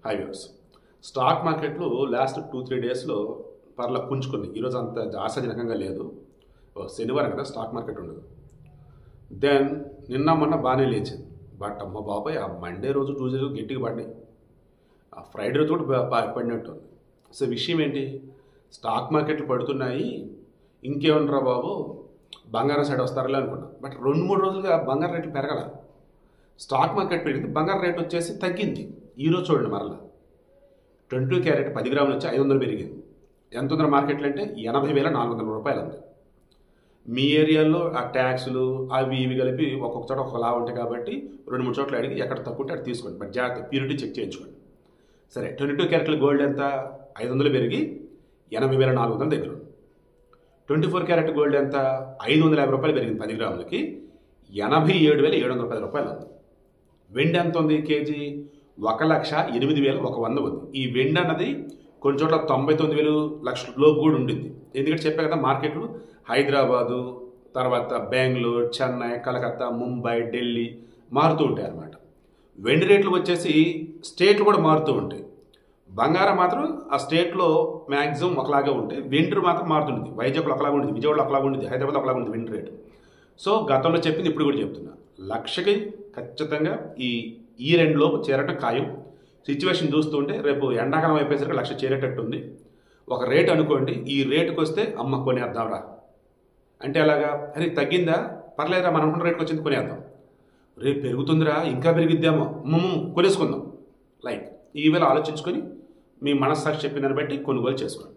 High viewers, stock మార్కెట్లు last 2-3 డేస్లో పర్ల పుంజుకుంది. ఈరోజు అంత ఆశాజనకంగా లేదు. శనివారం కదా స్టాక్ మార్కెట్ ఉండదు. దెన్ నిన్న మొన్న బాగానే లేచింది. బట్ అమ్మ బాబాయ్, ఆ మండే రోజు ట్యూస్డే రోజు గట్టిగా పడినాయి. ఆ ఫ్రైడే రోజు కూడా పడినట్టు ఉంది. సో విషయం ఏంటి? స్టాక్ మార్కెట్లు పడుతున్నాయి, ఇంకేమనరా బాబు బంగారం సైడ్ వస్తారలే అనుకున్నా. బట్ 2-3 రోజులుగా బంగారం రేట్లు పెరగల. స్టాక్ మార్కెట్ పెరిగింది, బంగారం రేట్ వచ్చేసి తగ్గింది. ఈరోజు చూడండి మరలా 22 క్యారెట్ 10 గ్రాములు వచ్చి 500 పెరిగింది. ఎంత ఉందో మార్కెట్లో అంటే 80,400 రూపాయలు ఉంది. మీ ఏరియాలో ఆ ట్యాక్సులు అవి ఇవి కలిపి ఒక్కొక్క చోట ఒకలా ఉంటాయి కాబట్టి 2-3 చోట్ల అడిగి ఎక్కడ తక్కువ ఉంటే అక్కడ తీసుకోండి. బట్ జాగ్రత్త, ప్యూరిటీ చెక్ చేయించుకోండి. సరే, 22 క్యారెట్ల గోల్డ్ ఎంత? 500 పెరిగి 80,400 దగ్గర ఉంది. 24 క్యారెట్ గోల్డ్ ఎంత? 550 రూపాయలు పెరిగింది 10 గ్రాములకి, 87,710 రూపాయలు ఉంది. వెండి ఎంత ఉంది? కేజీ 1,08,100 ఉంది. ఈ వెండి అన్నది కొన్ని చోట్ల 99,000 లక్షల లోపు కూడా ఉండింది. ఎందుకంటే చెప్పే కదా, మార్కెట్లు హైదరాబాదు, తర్వాత బెంగళూరు, చెన్నై, కలకత్తా, ముంబై, ఢిల్లీ మారుతూ ఉంటాయి అన్నమాట. వెండి రేట్లు వచ్చేసి స్టేట్లు కూడా మారుతూ ఉంటాయి. బంగారం మాత్రం ఆ స్టేట్లో మ్యాక్సిమం ఒకలాగే ఉంటాయి. వెండి మాత్రం మారుతుంటుంది. వైజాగ్లో ఒకలాగా ఉంటుంది, విజయవాడలో ఒకలాగా ఉంటుంది, హైదరాబాద్లో ఒకలాగా ఉంటుంది వెండి రేటు. సో గతంలో చెప్పింది ఇప్పుడు కూడా చెప్తున్నా, లక్షకి ఖచ్చితంగా ఈ రెండులోపు చేరటం ఖాయం. సిచ్యువేషన్ చూస్తుంటే రేపు ఎండాకాలం అయిపోయేసరికి 1,00,000 చేరేటట్టు ఉంది. ఒక రేటు అనుకోండి, ఈ రేటుకి వస్తే అమ్మ కొనేద్దాంరా అంటే అలాగా, అరే తగ్గిందా పర్లేదురా, మనం అనుకున్న రేటుకి వచ్చింది కొనేద్దాం, రేపు పెరుగుతుందిరా ఇంకా పెరిగిద్దామో కొనేసుకుందాం. లైక్ ఈ వేళ ఆలోచించుకొని మీ మనస్సాక్షి చెప్పిన దాన్ని బట్టి కొనుగోలు చేసుకోండి.